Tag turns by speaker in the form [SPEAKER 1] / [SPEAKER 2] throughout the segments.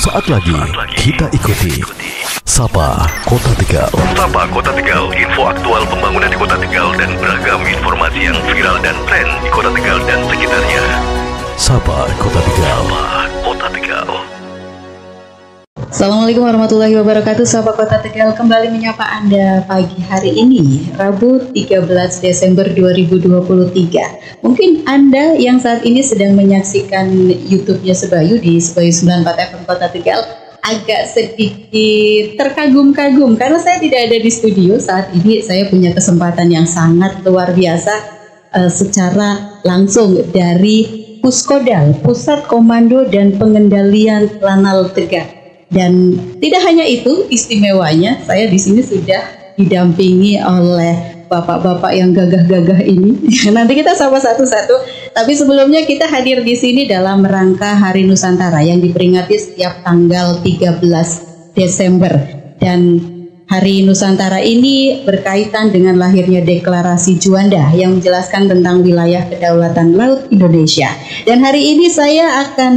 [SPEAKER 1] Sesaat lagi kita ikuti Sapa Kota Tegal.
[SPEAKER 2] Sapa Kota Tegal, info aktual pembangunan di Kota Tegal dan beragam informasi yang viral dan tren di Kota Tegal dan sekitarnya.
[SPEAKER 1] Sapa Kota Tegal.
[SPEAKER 2] Sapa Kota Tegal.
[SPEAKER 3] Assalamualaikum warahmatullahi wabarakatuh. Sahabat Kota Tegal, kembali menyapa Anda pagi hari ini, Rabu 13 Desember 2023. Mungkin Anda yang saat ini sedang menyaksikan YouTube-nya Sebayu di Sebayu 94 FM Kota Tegal agak sedikit terkagum-kagum karena saya tidak ada di studio saat ini. Saya punya kesempatan yang sangat luar biasa secara langsung dari Puskodal, Pusat Komando dan Pengendalian Lanal Tegal. Dan tidak hanya itu, istimewanya saya di sini sudah didampingi oleh bapak-bapak yang gagah-gagah ini. Nanti kita sapa satu-satu. Tapi sebelumnya kita hadir di sini dalam rangka Hari Nusantara yang diperingati setiap tanggal 13 Desember. Dan Hari Nusantara ini berkaitan dengan lahirnya Deklarasi Juanda yang menjelaskan tentang wilayah kedaulatan laut Indonesia. Dan hari ini saya akan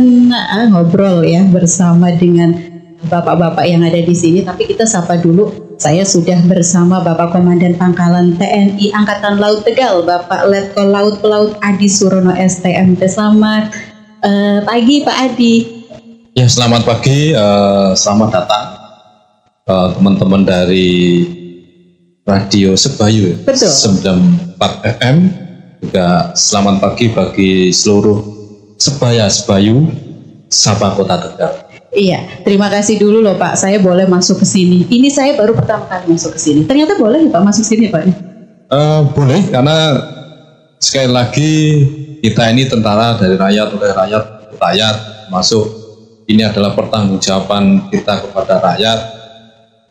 [SPEAKER 3] ngobrol ya bersama dengan bapak-bapak yang ada di sini, tapi kita sapa dulu. Saya sudah bersama Bapak Komandan Pangkalan TNI Angkatan Laut Tegal, Bapak Letkol Laut Pelaut Adi Surono STMP. Selamat pagi Pak Adi.
[SPEAKER 4] Ya, selamat pagi, selamat datang teman-teman dari Radio Sebayu.
[SPEAKER 3] Betul.
[SPEAKER 4] 94 FM. Juga selamat pagi bagi seluruh Sebayu Sapa Kota Tegal.
[SPEAKER 3] Iya, terima kasih dulu loh Pak. Saya boleh masuk ke sini. Ini saya baru pertama kali masuk ke sini. Ternyata boleh ya Pak masuk sini Pak?
[SPEAKER 4] Boleh, karena sekali lagi kita ini tentara dari rakyat, oleh rakyat, rakyat masuk. Ini adalah pertanggungjawaban kita kepada rakyat.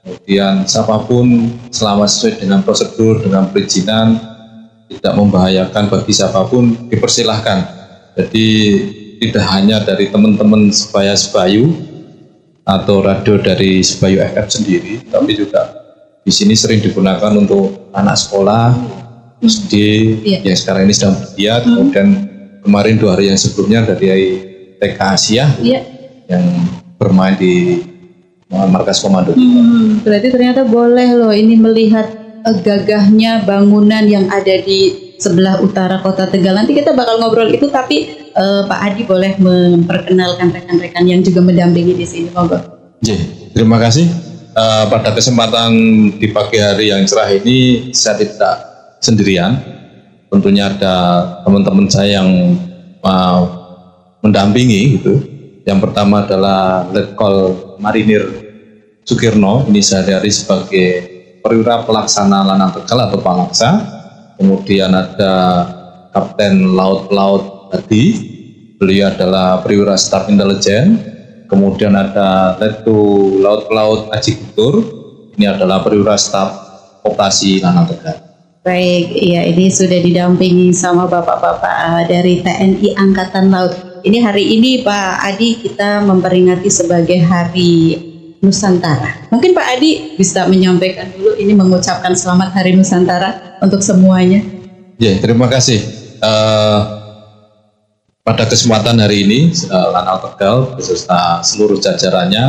[SPEAKER 4] Kemudian siapapun selama sesuai dengan prosedur, dengan perizinan, tidak membahayakan bagi siapapun, dipersilahkan. Jadi tidak hanya dari teman-teman Sebayu atau radio dari Sebayu FM sendiri, tapi juga di sini sering digunakan untuk anak sekolah SD yang sekarang ini sedang bergiat. Kemudian kemarin 2 hari yang sebelumnya dari TK Asia yang bermain di markas komando.
[SPEAKER 3] Berarti ternyata boleh loh ini melihat gagahnya bangunan yang ada di sebelah utara Kota Tegal. Nanti kita bakal ngobrol itu, tapi Pak Adi boleh memperkenalkan rekan-rekan yang juga mendampingi di sini, monggo.
[SPEAKER 4] Terima kasih. Pada kesempatan di pagi hari yang cerah ini saya tidak sendirian. Tentunya ada teman-teman saya yang mendampingi gitu. Yang pertama adalah Letkol Marinir Sukirno. Ini sehari-hari sebagai perwira pelaksana Lanal Tegal atau Palaksa. Kemudian ada Kapten Laut Pelaut Adi, beliau adalah perwira staf intelijen. Kemudian ada Lettu Laut Pelaut Aji Gutur, ini adalah perwira staf operasi Lanal Tegal.
[SPEAKER 3] Baik, ya ini sudah didampingi sama bapak-bapak dari TNI Angkatan Laut. Ini hari ini Pak Adi kita memperingati sebagai Hari Nusantara. Mungkin Pak Adi bisa menyampaikan dulu ini, mengucapkan selamat Hari Nusantara untuk semuanya.
[SPEAKER 4] Ya, terima kasih. Pada kesempatan hari ini, Lanal Tegal beserta seluruh jajarannya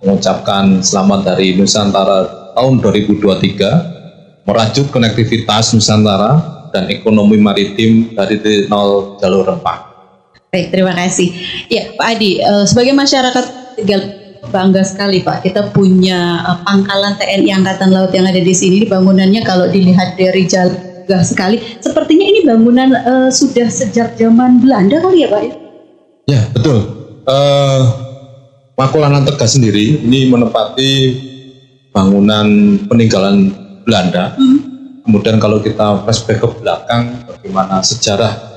[SPEAKER 4] mengucapkan selamat Hari Nusantara tahun 2023, merajut konektivitas Nusantara dan ekonomi maritim dari titik nol jalur rempah.
[SPEAKER 3] Baik, terima kasih. Ya, Pak Adi, sebagai masyarakat Tegal bangga sekali Pak, kita punya Pangkalan TNI Angkatan Laut yang ada di sini. Bangunannya kalau dilihat dari jauh gagah sekali. Sepertinya ini bangunan sudah sejak zaman Belanda kali ya Pak ya?
[SPEAKER 4] Ya, betul. Lanal Tegal sendiri ini menempati bangunan peninggalan Belanda. Kemudian kalau kita flashback ke belakang, bagaimana sejarah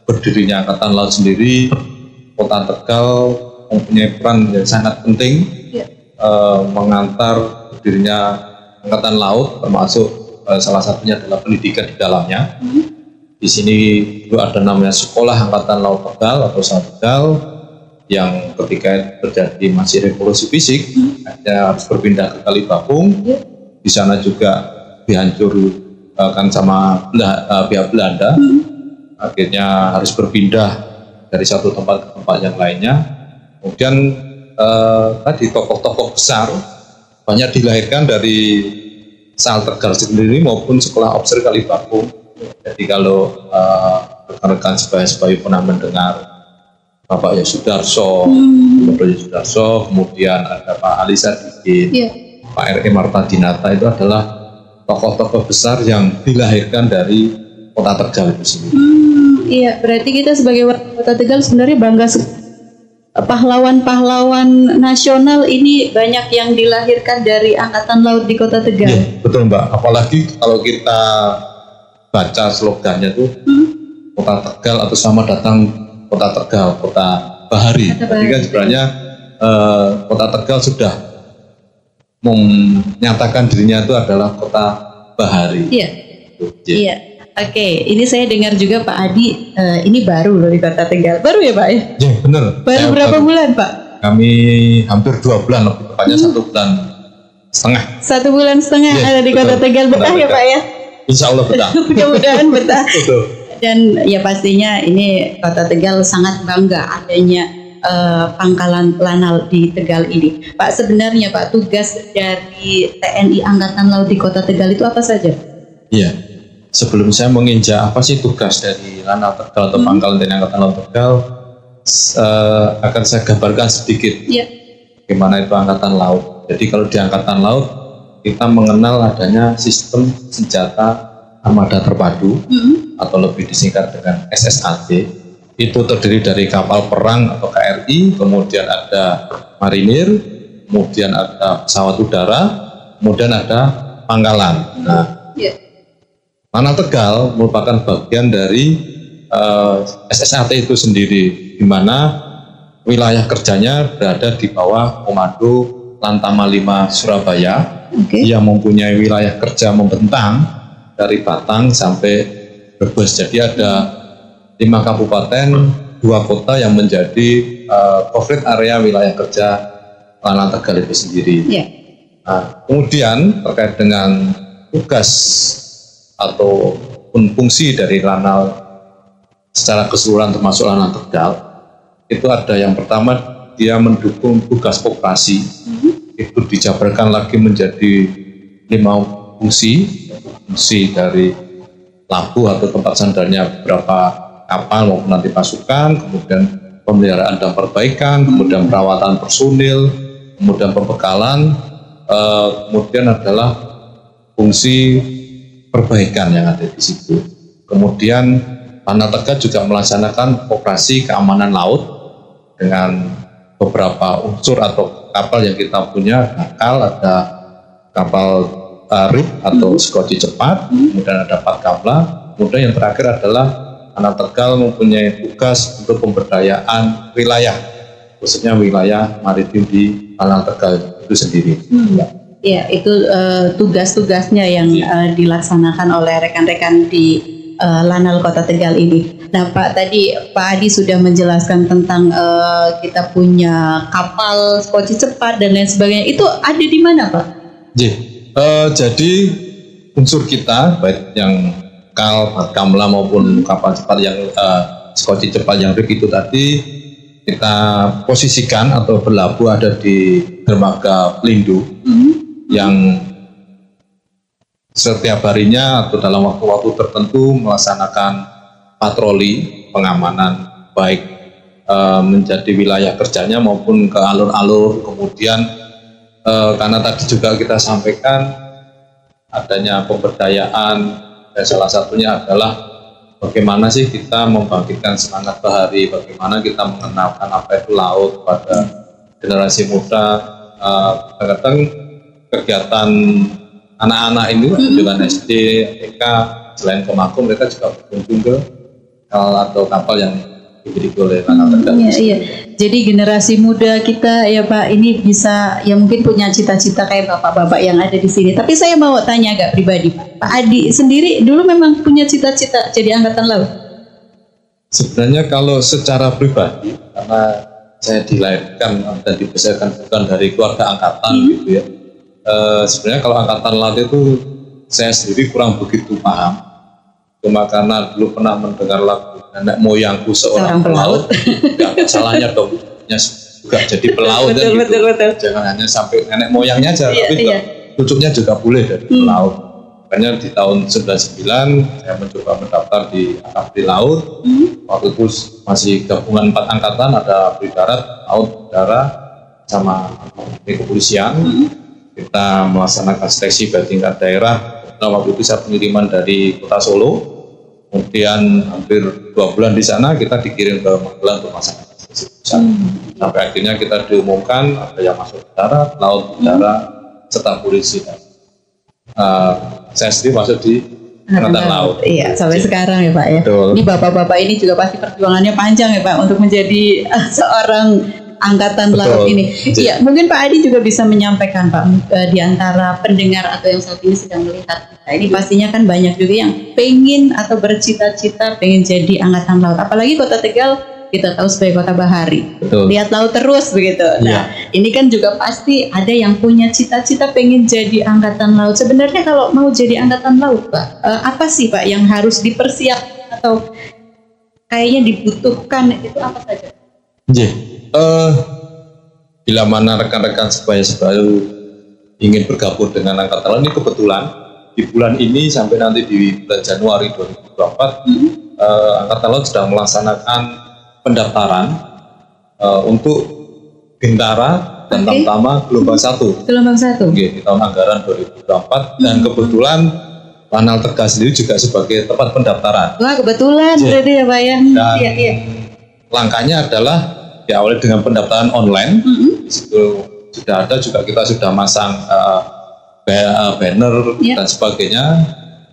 [SPEAKER 4] berdirinya Angkatan Laut sendiri, Kota Tegal mempunyai peran yang sangat penting mengantar berdirinya Angkatan Laut, termasuk salah satunya adalah pendidikan di dalamnya. Di sini itu ada namanya Sekolah Angkatan Laut Tegal atau Tegal, yang ketika terjadi masih revolusi fisik, akhirnya harus berpindah ke Kalibakung. Di sana juga dihancurkan sama pihak Belanda. Akhirnya harus berpindah dari satu tempat ke tempat yang lainnya. Kemudian tadi tokoh-tokoh besar banyak dilahirkan dari Sal Tegal sendiri maupun sekolah Obser Kalibakung. Jadi kalau rekan-rekan sebayu pernah mendengar Bapak Yosudarso, kemudian ada Pak Ali Sadikin, Pak R.E. Marta Dinata, itu adalah tokoh-tokoh besar yang dilahirkan dari kota Tegal itu sendiri.
[SPEAKER 3] Iya, berarti kita sebagai warga kota Tegal sebenarnya bangga pahlawan-pahlawan nasional ini banyak yang dilahirkan dari Angkatan Laut di kota Tegal.
[SPEAKER 4] Ya, betul Mbak, apalagi kalau kita baca slogannya tuh kota Tegal atau sama datang kota Tegal, kota Bahari. Jadi kan sebenarnya kota Tegal sudah menyatakan dirinya itu adalah kota Bahari.
[SPEAKER 3] Iya. Iya. Oke, ini saya dengar juga Pak Adi ini baru loh di kota Tegal. Baru ya Pak ya?
[SPEAKER 4] Ya benar.
[SPEAKER 3] Baru berapa bulan Pak?
[SPEAKER 4] Kami hampir 2 bulan, lebih tepatnya 1 bulan setengah.
[SPEAKER 3] 1 bulan setengah ada di kota Tegal, betah ya Pak ya?
[SPEAKER 4] Insya Allah betah.
[SPEAKER 3] Mudah-mudahan betah.
[SPEAKER 4] Betul.
[SPEAKER 3] Dan ya pastinya ini kota Tegal sangat bangga adanya pangkalan Lanal di Tegal ini. Pak, sebenarnya Pak, tugas dari TNI Angkatan Laut di kota Tegal itu apa saja?
[SPEAKER 4] Iya. Sebelum saya menginjak apa sih tugas dari Lanal Tegal atau pangkalan TNI Angkatan Laut Tegal, akan saya gambarkan sedikit bagaimana itu Angkatan Laut. Jadi kalau di Angkatan Laut kita mengenal adanya sistem senjata armada terpadu atau lebih disingkat dengan SSAT. Itu terdiri dari kapal perang atau KRI, kemudian ada marinir, kemudian ada pesawat udara, kemudian ada pangkalan. Nah, Lanal Tegal merupakan bagian dari SSAT itu sendiri, di mana wilayah kerjanya berada di bawah komando Lantama 5 Surabaya, yang mempunyai wilayah kerja membentang dari Batang sampai Brebes. Jadi ada 5 kabupaten, 2 kota yang menjadi konkret area wilayah kerja Lanal Tegal itu sendiri. Nah, kemudian terkait dengan tugas ataupun fungsi dari Lanal secara keseluruhan termasuk Lanal Tegal, itu ada yang pertama, dia mendukung tugas operasi. Itu dijabarkan lagi menjadi 5 fungsi dari labuh atau tempat sandarnya beberapa kapal maupun nanti pasukan, kemudian pemeliharaan dan perbaikan, kemudian perawatan personil, kemudian pembekalan, kemudian adalah fungsi perbaikan yang ada di situ. Kemudian Lanal Tegal juga melaksanakan operasi keamanan laut dengan beberapa unsur atau kapal yang kita punya. Ada kapal RIP atau Skoci cepat, kemudian ada Patkamla, kemudian yang terakhir adalah Lanal Tegal mempunyai tugas untuk pemberdayaan wilayah, khususnya wilayah maritim di Lanal Tegal itu sendiri.
[SPEAKER 3] Ya, itu tugas-tugasnya yang dilaksanakan oleh rekan-rekan di Lanal Kota Tegal ini. Nah Pak, tadi Pak Adi sudah menjelaskan tentang kita punya kapal Skoci cepat dan lain sebagainya. Itu ada di mana Pak?
[SPEAKER 4] Jadi unsur kita baik yang Patkamla maupun kapal cepat yang Skoci cepat yang RIP itu tadi kita posisikan atau berlabuh ada di dermaga Pelindo yang setiap harinya atau dalam waktu-waktu tertentu melaksanakan patroli pengamanan baik menjadi wilayah kerjanya maupun ke alur-alur. Kemudian karena tadi juga kita sampaikan adanya pemberdayaan, dan salah satunya adalah bagaimana sih kita membangkitkan semangat bahari, bagaimana kita mengenalkan apa itu laut pada generasi muda. Kadang-kadang kegiatan anak-anak ini dengan SD, TK, selain ke Mako, mereka juga berkunjung ke kapal yang dimiliki oleh Lanal Tegal.
[SPEAKER 3] Iya. Jadi generasi muda kita ya Pak ini bisa ya mungkin punya cita-cita kayak bapak-bapak yang ada di sini. Tapi saya mau tanya agak pribadi Pak. Pak Adi sendiri dulu memang punya cita-cita jadi Angkatan Laut?
[SPEAKER 4] Sebenarnya kalau secara pribadi, karena saya dilahirkan dan dibesarkan bukan dari keluarga angkatan gitu ya. Sebenarnya kalau Angkatan Laut itu saya sendiri kurang begitu paham. Cuma karena dulu pernah mendengar lagu nenek moyangku seorang pelaut, nggak salahnya dong. juga jadi pelaut
[SPEAKER 3] betul,
[SPEAKER 4] kan gitu.
[SPEAKER 3] betul.
[SPEAKER 4] Jangan hanya sampai nenek moyangnya aja,
[SPEAKER 3] Iya,
[SPEAKER 4] tapi
[SPEAKER 3] iya.
[SPEAKER 4] cucunya juga boleh dari pelaut. Makanya di tahun 99 saya mencoba mendaftar di Akademi Laut. Waktu itu masih gabungan 4 angkatan, ada Abri Darat, Laut, Udara, sama kepolisian. Kita melaksanakan seleksi pada tingkat daerah. Nah, waktu itu saya pengiriman dari Kota Solo. Kemudian hampir 2 bulan di sana kita dikirim ke Magelang untuk melaksanakan seleksi pusat. Sampai akhirnya kita diumumkan ada yang masuk darat, laut, udara, serta polisi. Saya sendiri masuk di Angkatan Laut.
[SPEAKER 3] Iya, sampai sekarang ya Pak ya.
[SPEAKER 4] Betul.
[SPEAKER 3] Ini bapak-bapak ini juga pasti perjuangannya panjang ya Pak untuk menjadi seorang Angkatan
[SPEAKER 4] Betul.
[SPEAKER 3] Laut ini. Iya, mungkin Pak Adi juga bisa menyampaikan Pak di antara pendengar atau yang saat ini sedang melihat kita. Ini pastinya kan banyak juga yang pengen atau bercita-cita pengen jadi Angkatan Laut. Apalagi Kota Tegal kita tahu sebagai kota bahari.
[SPEAKER 4] Betul.
[SPEAKER 3] Lihat laut terus begitu. Nah, ini kan juga pasti ada yang punya cita-cita pengen jadi Angkatan Laut. Sebenarnya kalau mau jadi Angkatan Laut, Pak, apa sih Pak yang harus dipersiapkan atau kayaknya dibutuhkan itu apa saja?
[SPEAKER 4] Bila mana rekan-rekan sebaya-sebaya ingin bergabung dengan Angkatan Laut, ini kebetulan di bulan ini sampai nanti di bulan Januari 2024 Angkatan Laut sedang melaksanakan pendaftaran untuk Bintara dan Tamtama gelombang 1.
[SPEAKER 3] Gelombang 1.
[SPEAKER 4] Di tahun anggaran 2024 dan kebetulan Lanal Tegal sendiri juga sebagai tempat pendaftaran.
[SPEAKER 3] Wah, kebetulan berarti ya Pak ya.
[SPEAKER 4] Dan
[SPEAKER 3] Iya.
[SPEAKER 4] langkahnya adalah diawali dengan pendaftaran online. Di situ sudah ada juga, kita sudah masang banner dan sebagainya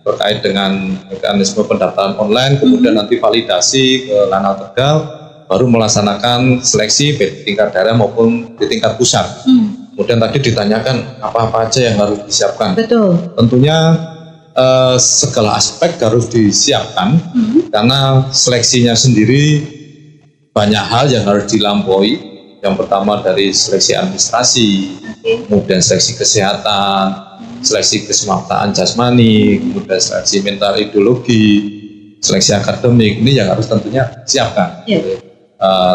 [SPEAKER 4] terkait dengan mekanisme pendaftaran online, kemudian nanti validasi ke Lanal Tegal, baru melaksanakan seleksi baik di tingkat daerah maupun di tingkat pusat. Kemudian tadi ditanyakan apa-apa aja yang harus disiapkan.
[SPEAKER 3] Betul.
[SPEAKER 4] Tentunya segala aspek harus disiapkan karena seleksinya sendiri banyak hal yang harus dilampaui. Yang pertama dari seleksi administrasi, kemudian seleksi kesehatan, seleksi keselamatan jasmani, kemudian seleksi mental ideologi, seleksi akademik. Ini yang harus tentunya siapkan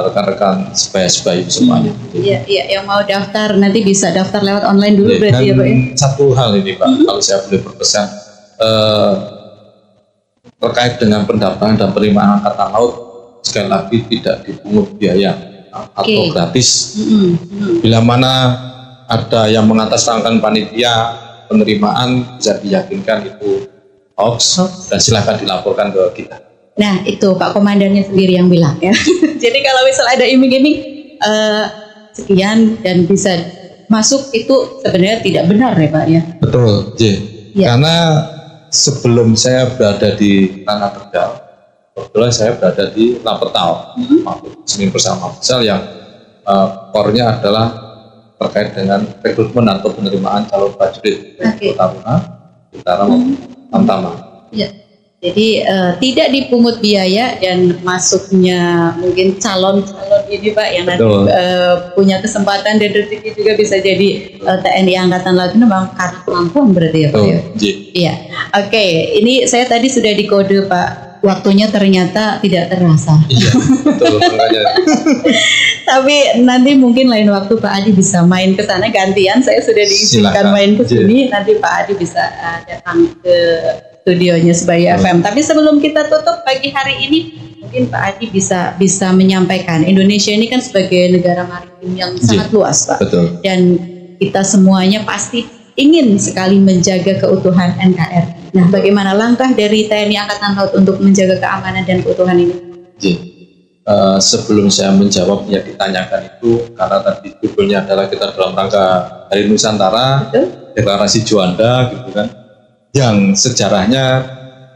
[SPEAKER 4] rekan-rekan sebaya-sebaya semuanya.
[SPEAKER 3] Iya, yang mau daftar nanti bisa daftar lewat online dulu berarti ya Pak ya.
[SPEAKER 4] Satu hal ini Pak, kalau saya boleh berpesan terkait dengan pendaftaran dan penerimaan Angkatan Laut, sekali lagi tidak dipungut biaya atau gratis. Bila mana ada yang mengatasnamakan panitia penerimaan, bisa diyakinkan itu hoax dan silahkan dilaporkan ke kita.
[SPEAKER 3] Nah itu Pak Komandannya sendiri yang bilang ya. Jadi kalau misal ada iming-iming sekian dan bisa masuk, itu sebenarnya tidak benar ya Pak ya.
[SPEAKER 4] Betul, karena sebelum saya berada di Tanah Tegal, kebetulan saya berada di Lampertau, Senin Bersama Futsal yang core-nya adalah terkait dengan rekrutmen atau penerimaan calon prajurit Taruna, Bintara maupun Tamtama. Ya.
[SPEAKER 3] Jadi tidak dipungut biaya dan masuknya mungkin calon-calon ini Pak yang nanti punya kesempatan dan rezeki juga bisa jadi TNI Angkatan Laut. Ini memang karena kemampuan berarti ya Pak ya? Iya. Oke, ini saya tadi sudah dikode Pak, waktunya ternyata tidak terasa.
[SPEAKER 4] Iya, betul makanya.
[SPEAKER 3] Tapi nanti mungkin lain waktu Pak Adi bisa main ke sana gantian. Saya sudah diizinkan main ke sini. Nanti Pak Adi bisa datang ke studionya Sebaya FM. Tapi sebelum kita tutup pagi hari ini, mungkin Pak Adi bisa menyampaikan, Indonesia ini kan sebagai negara maritim yang sangat luas Pak.
[SPEAKER 4] Betul.
[SPEAKER 3] Dan kita semuanya pasti ingin sekali menjaga keutuhan NKRI. Nah, bagaimana langkah dari TNI Angkatan Laut untuk menjaga keamanan dan keutuhan ini?
[SPEAKER 4] Sebelum saya menjawab yang ditanyakan itu, karena tadi judulnya adalah kita dalam rangka Hari Nusantara, deklarasi Juanda gitu kan, yang sejarahnya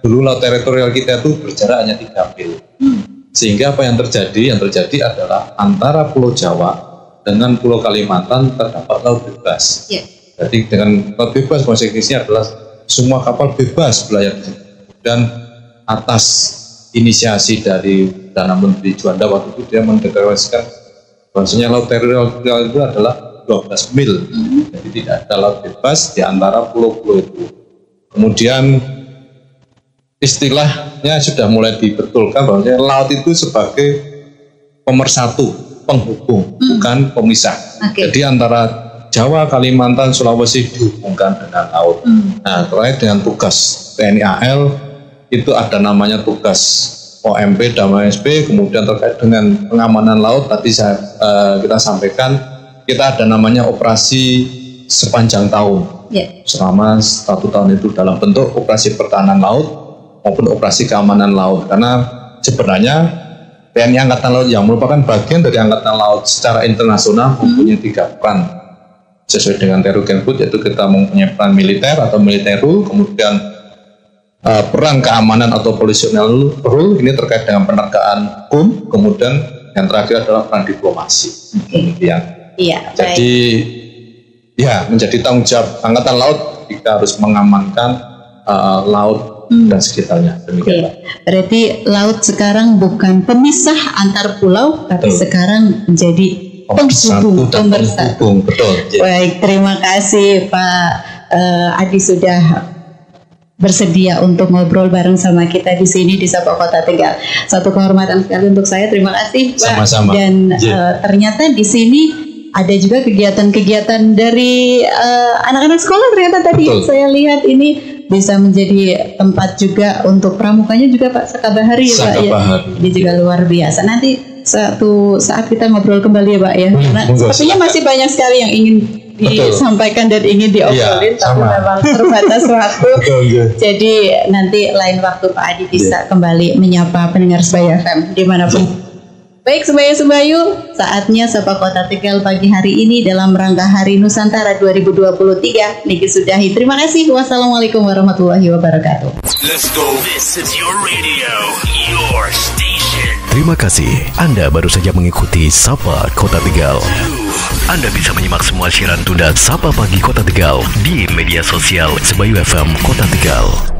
[SPEAKER 4] dulu laut teritorial kita itu berjarak hanya 3 mil. Sehingga apa yang terjadi? Yang terjadi adalah antara Pulau Jawa dengan Pulau Kalimantan terdapat laut bebas. Jadi dengan laut bebas konsekuensinya adalah semua kapal bebas berlayar di sini. Dan atas inisiasi dari Perdana Menteri Juanda waktu itu, dia mendeklarasikan bahwasanya laut teritorial itu adalah 12 mil. Jadi tidak ada laut bebas di antara pulau-pulau itu. Kemudian istilahnya sudah mulai dibetulkan bahwa laut itu sebagai pemersatu penghubung, bukan pemisah.
[SPEAKER 3] Oke.
[SPEAKER 4] Jadi antara Jawa, Kalimantan, Sulawesi dihubungkan dengan laut. Nah, terkait dengan tugas TNI AL itu ada namanya tugas OMP dan OSP, kemudian terkait dengan pengamanan laut tadi kita sampaikan kita ada namanya operasi sepanjang tahun. Selama 1 tahun itu dalam bentuk operasi pertahanan laut maupun operasi keamanan laut, karena sebenarnya TNI Angkatan Laut yang merupakan bagian dari Angkatan Laut secara internasional mempunyai 3 peran sesuai dengan Teru Genfood, yaitu kita mempunyai peran militer atau militeru, kemudian peran keamanan atau polisional rule ini terkait dengan penegakan hukum, kemudian yang terakhir adalah peran diplomasi. Kemudian, jadi ya menjadi tanggung jawab Angkatan Laut kita harus mengamankan laut dan sekitarnya. Demikian.
[SPEAKER 3] Berarti laut sekarang bukan pemisah antar pulau, tapi sekarang menjadi penghubung,
[SPEAKER 4] penghubung. Betul.
[SPEAKER 3] Baik, terima kasih Pak Adi sudah bersedia untuk ngobrol bareng sama kita di sini di Sapa Kota Tegal. Satu kehormatan sekali untuk saya. Terima kasih Pak.
[SPEAKER 4] Sama-sama.
[SPEAKER 3] Dan ternyata di sini ada juga kegiatan-kegiatan dari anak-anak sekolah ternyata tadi. Betul. Saya lihat ini bisa menjadi tempat juga untuk pramukanya juga Pak Sakabahari ya Pak ya. Ini juga luar biasa. Nanti suatu saat kita ngobrol kembali ya Pak ya. Karena sepertinya masih banyak sekali yang ingin disampaikan dan ingin diobrolin, tapi memang terbatas waktu. Jadi nanti lain waktu Pak Adi bisa kembali menyapa pendengar Sebaya FM dimanapun. Baik Sebaya-Sebayu, saatnya Sapa Kota Tegal pagi hari ini dalam rangka Hari Nusantara 2023 Niki sudahi. Terima kasih. Wassalamualaikum warahmatullahi wabarakatuh.
[SPEAKER 2] Let's go. This is your radio, your station.
[SPEAKER 1] Terima kasih. Anda baru saja mengikuti Sapa Kota Tegal.
[SPEAKER 2] Anda bisa menyimak semua siaran tunda Sapa Pagi Kota Tegal di media sosial Sebayu FM Kota Tegal.